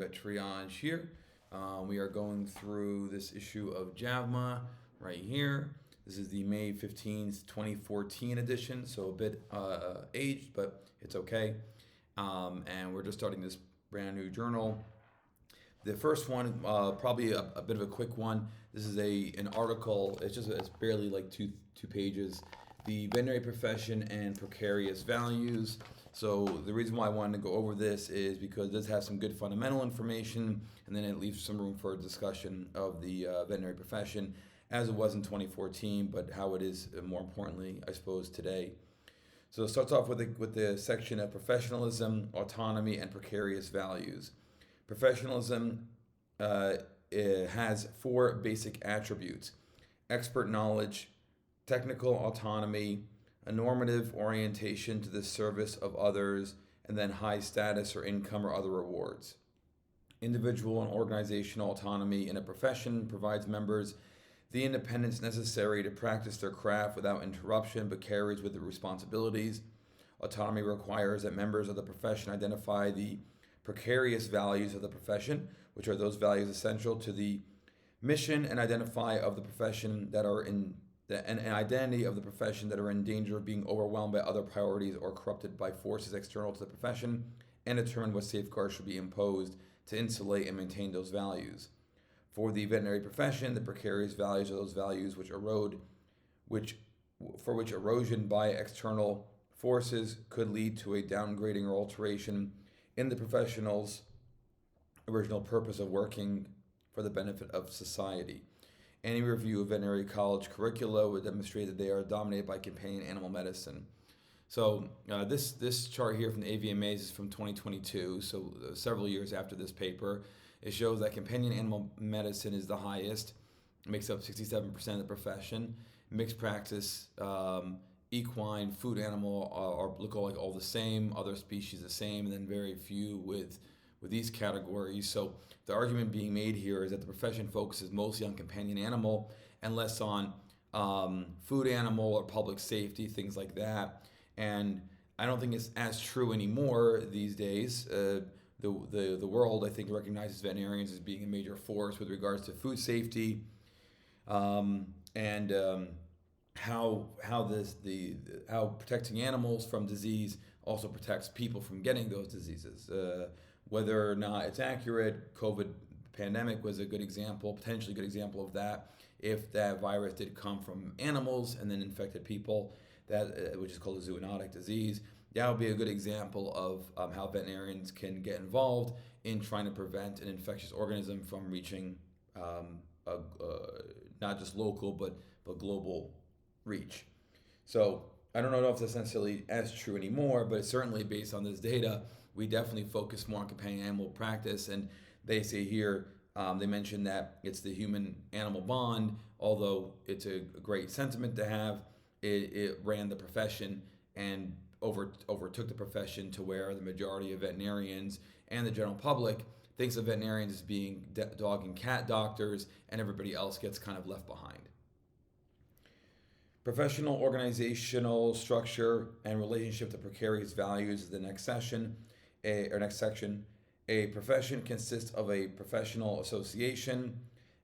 vet triage here. We are going through this issue of JAVMA right here. This is the May 15th, 2014 edition, so a bit aged, but it's okay. And we're just starting this brand new journal. The first one, probably a bit of a quick one. This is an article. It's barely like two pages. The veterinary profession and precarious values. So the reason why I wanted to go over this is because this has some good fundamental information, and then it leaves some room for a discussion of the veterinary profession as it was in 2014, but how it is more importantly, I suppose, today. So it starts off with the section of professionalism, autonomy, and precarious values. Professionalism it has four basic attributes: expert knowledge, technical autonomy, a normative orientation to the service of others, and then high status or income or other rewards. Individual and organizational autonomy in a profession provides members the independence necessary to practice their craft without interruption, but carries with it responsibilities. Autonomy requires that members of the profession identify the precarious values of the profession, which are those values essential to the mission and identify of the profession that are in an identity of the profession that are in danger of being overwhelmed by other priorities or corrupted by forces external to the profession, and determine what safeguards should be imposed to insulate and maintain those values. For the veterinary profession, the precarious values are those values for which erosion by external forces could lead to a downgrading or alteration in the professional's original purpose of working for the benefit of society. Any review of veterinary college curricula would demonstrate that they are dominated by companion animal medicine. So this chart here from the AVMA is from 2022, so several years after this paper. It shows that companion animal medicine is the highest, makes up 67% of the profession. Mixed practice, equine, food animal look like all the same, other species the same, and then very few with these categories. So the argument being made here is that the profession focuses mostly on companion animal and less on food animal or public safety, things like that. And I don't think it's as true anymore these days. The world, I think, recognizes veterinarians as being a major force with regards to food safety, and how protecting animals from disease also protects people from getting those diseases. Whether or not it's accurate, COVID pandemic was a good example, potentially good example of that. If that virus did come from animals and then infected people, that which is called a zoonotic disease, that would be a good example of how veterinarians can get involved in trying to prevent an infectious organism from reaching not just local but global reach. So I don't know if that's necessarily as true anymore, but certainly based on this data, we definitely focus more on companion animal practice. And they say here, they mention that it's the human-animal bond, although it's a great sentiment to have. It ran the profession and overtook the profession to where the majority of veterinarians and the general public thinks of veterinarians as being dog and cat doctors, and everybody else gets kind of left behind. Professional organizational structure and relationship to precarious values is the next section. Next section. A profession consists of a professional association,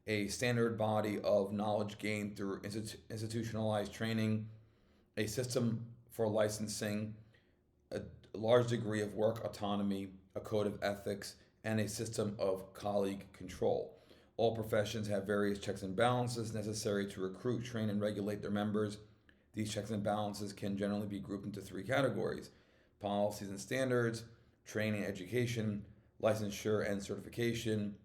a standard body of knowledge gained through institutionalized training, a system for licensing, a large degree of work autonomy, a code of ethics, and a system of colleague control. All professions have various checks and balances necessary to recruit, train, and regulate their members. These checks and balances can generally be grouped into three categories: policies and standards, training, education, licensure, and certification.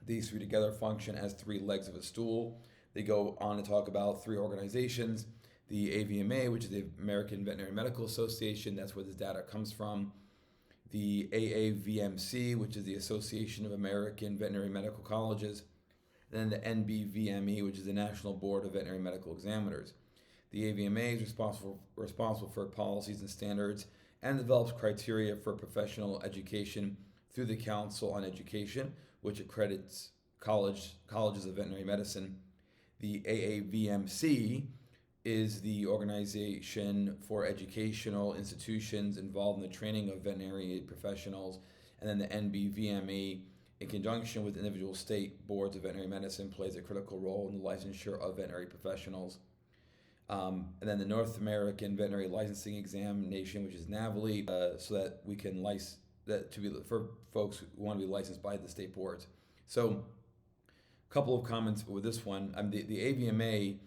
These three together function as three legs of a stool. They go on to talk about three organizations: the AVMA, which is the American Veterinary Medical Association, that's where this data comes from; the AAVMC, which is the Association of American Veterinary Medical Colleges; and then the NBVME, which is the National Board of Veterinary Medical Examiners. The AVMA is responsible for policies and standards and develops criteria for professional education through the Council on Education, which accredits colleges of veterinary medicine. The AAVMC is the organization for educational institutions involved in the training of veterinary professionals And then the NBVME, in conjunction with individual state boards of veterinary medicine, plays a critical role in the licensure of veterinary professionals. And then the North American Veterinary Licensing Examination, which is NAVLE, so that we can license that to be for folks who want to be licensed by the state boards. So, a couple of comments with this one. The AVMA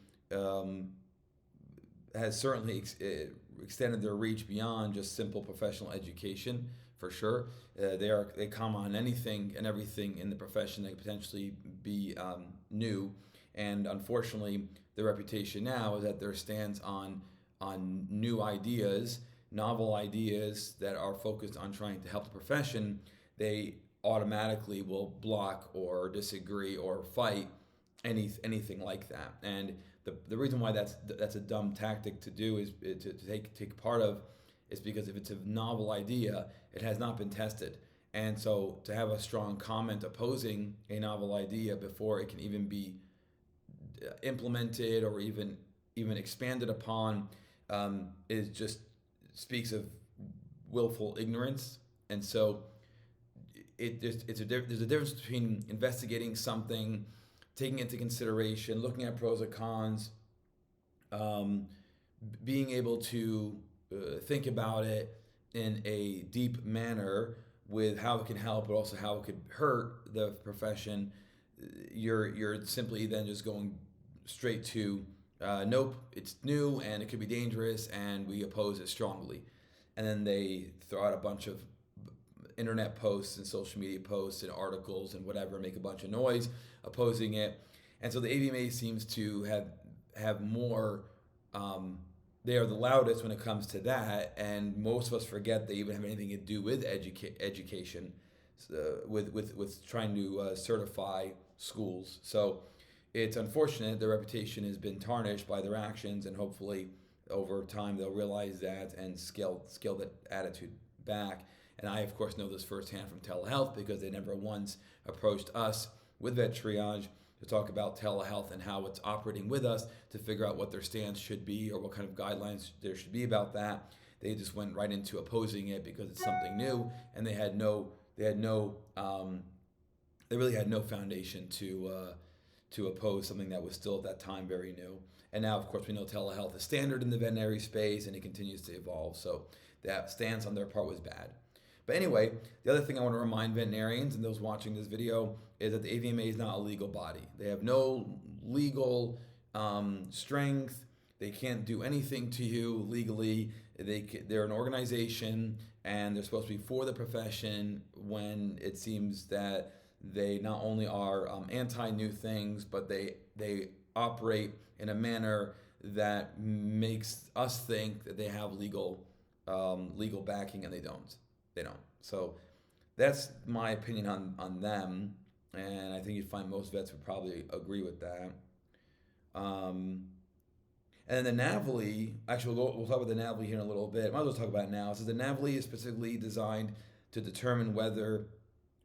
has certainly extended their reach beyond just simple professional education, for sure. They come on anything and everything in the profession that could potentially be new, and unfortunately, their reputation now is that their stance on new ideas, novel ideas that are focused on trying to help the profession, they automatically will block or disagree or fight anything like that. And the reason why that's a dumb tactic to do is to take part of is because if it's a novel idea, it has not been tested. And so to have a strong comment opposing a novel idea before it can even be implemented or even expanded upon is just speaks of willful ignorance. And so there's a difference between investigating something, taking it into consideration, looking at pros and cons, being able to think about it in a deep manner with how it can help, but also how it could hurt the profession. You're simply then just going straight to nope, it's new and it could be dangerous and we oppose it strongly. And then they throw out a bunch of internet posts and social media posts and articles and whatever, make a bunch of noise opposing it. And so the AVMA seems to have more, they are the loudest when it comes to that, and most of us forget they even have anything to do with education, with trying to certify schools. So it's unfortunate their reputation has been tarnished by their actions, and hopefully over time they'll realize that and scale that attitude back. And I, of course, know this firsthand from telehealth because they never once approached us with Vet Triage to talk about telehealth and how it's operating with us to figure out what their stance should be or what kind of guidelines there should be about that. They just went right into opposing it because it's something new, and they really had no foundation to oppose something that was still at that time very new. And now, of course, we know telehealth is standard in the veterinary space, and it continues to evolve. So that stance on their part was bad. But anyway, the other thing I want to remind veterinarians and those watching this video is that the AVMA is not a legal body. They have no legal strength. They can't do anything to you legally. They're an organization, and they're supposed to be for the profession when it seems that they not only are anti-new things, but they operate in a manner that makes us think that they have legal backing, and they don't. So that's my opinion on them, and I think you'd find most vets would probably agree with that. And then the NAVLE, actually we'll talk about the NAVLE here in a little bit. Might as well talk about it now. It says the NAVLE is specifically designed to determine whether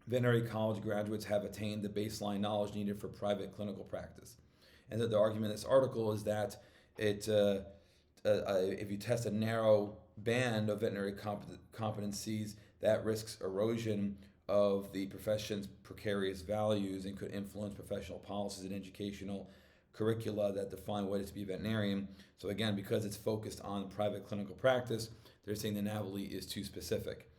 veterinary college graduates have attained the baseline knowledge needed for private clinical practice. And the argument in this article is that if you test a narrow band of veterinary competencies, that risks erosion of the profession's precarious values and could influence professional policies and educational curricula that define what it is to be a veterinarian. So again, because it's focused on private clinical practice, they're saying the NAVLE is too specific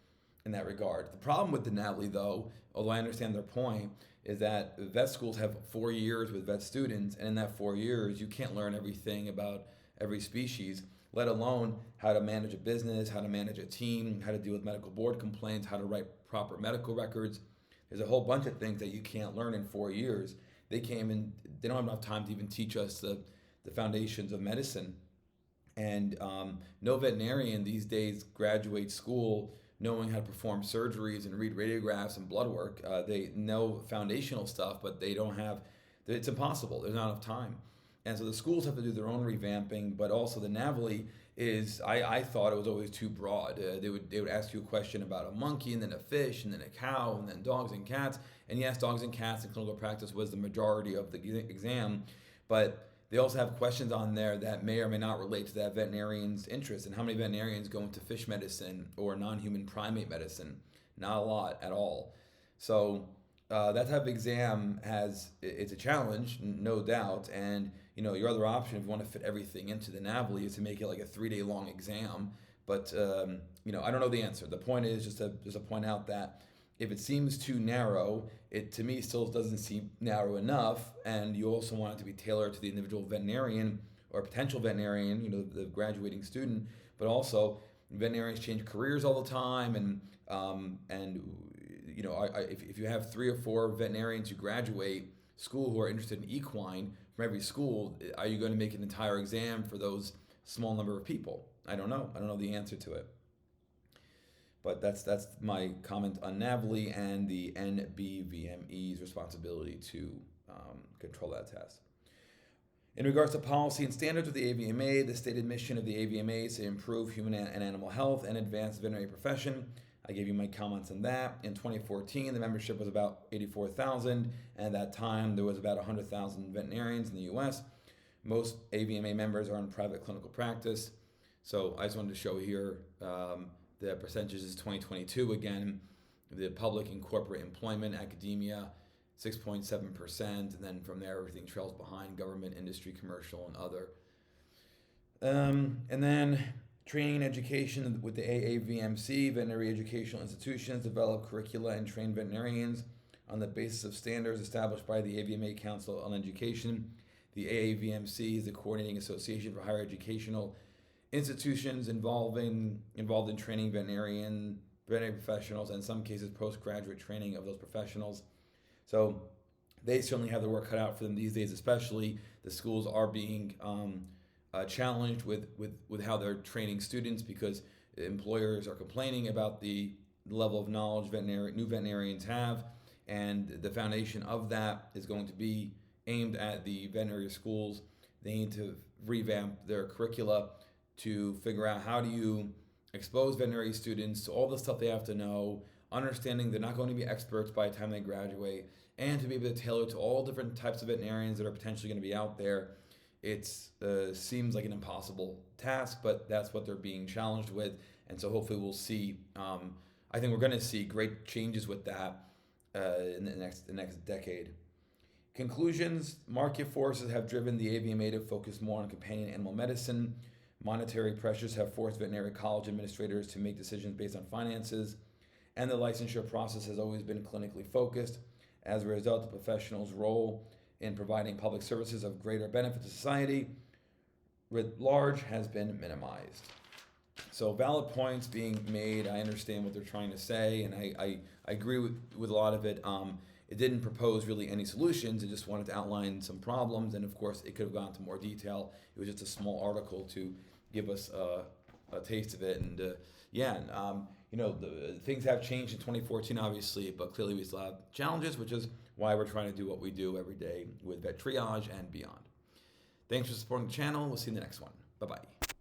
in that regard. The problem with the NAVLE, though, although I understand their point, is that vet schools have 4 years with vet students, and in that 4 years, you can't learn everything about every species, let alone how to manage a business, how to manage a team, how to deal with medical board complaints, how to write proper medical records. There's a whole bunch of things that you can't learn in 4 years. They came and they don't have enough time to even teach us the foundations of medicine. And no veterinarian these days graduates school knowing how to perform surgeries and read radiographs and blood work. They know foundational stuff, but they don't have, it's impossible. There's not enough time. And so the schools have to do their own revamping, but also the NAVLE is, I thought it was always too broad. They would ask you a question about a monkey, and then a fish, and then a cow, and then dogs and cats. And yes, dogs and cats in clinical practice was the majority of the exam, but they also have questions on there that may or may not relate to that veterinarian's interest. And how many veterinarians go into fish medicine or non-human primate medicine? Not a lot at all. So that type of exam it's a challenge, no doubt. And your other option, if you want to fit everything into the NAVLE, is to make it like a 3-day long exam. But I don't know the answer. The point is just to point out that if it seems too narrow, it to me still doesn't seem narrow enough. And you also want it to be tailored to the individual veterinarian or potential veterinarian, the graduating student. But also, veterinarians change careers all the time, and if you have 3 or 4 veterinarians who graduate school who are interested in equine from every school, are you going to make an entire exam for those small number of people? I don't know. I don't know the answer to it. But that's my comment on NAVLE and the NBVME's responsibility to control that test. In regards to policy and standards with the AVMA, the stated mission of the AVMA is to improve human and animal health and advance the veterinary profession. I gave you my comments on that. In 2014, the membership was about 84,000, and at that time, there was about 100,000 veterinarians in the U.S. Most AVMA members are in private clinical practice. So I just wanted to show here the percentages is 2022 again. The public and corporate employment, academia, 6.7%, and then from there everything trails behind: government, industry, commercial, and other. And then training and education with the AAVMC, veterinary educational institutions develop curricula and train veterinarians on the basis of standards established by the AVMA Council on Education. The AAVMC is the coordinating association for higher educational institutions involved in training veterinary professionals, and in some cases postgraduate training of those professionals. So they certainly have their work cut out for them these days, especially. The schools are being challenged with how they're training students because employers are complaining about the level of knowledge new veterinarians have, and the foundation of that is going to be aimed at the veterinary schools. They need to revamp their curricula to figure out how do you expose veterinary students to all the stuff they have to know, understanding they're not going to be experts by the time they graduate, and to be able to tailor to all different types of veterinarians that are potentially going to be out there. It seems like an impossible task, but that's what they're being challenged with. And so hopefully we'll see, I think we're going to see great changes with that in the next decade. Conclusions: market forces have driven the AVMA to focus more on companion animal medicine. Monetary pressures have forced veterinary college administrators to make decisions based on finances, and the licensure process has always been clinically focused. As a result, the professional's role in providing public services of greater benefit to society writ large has been minimized. So valid points being made. I understand what they're trying to say, and I agree with a lot of it. It didn't propose really any solutions. It just wanted to outline some problems, and of course it could have gone into more detail. It was just a small article to give us a taste of it. And things have changed in 2014, obviously, but clearly we still have challenges, which is why we're trying to do what we do every day with Vet Triage and beyond. Thanks for supporting the channel. We'll see you in the next one. Bye-bye.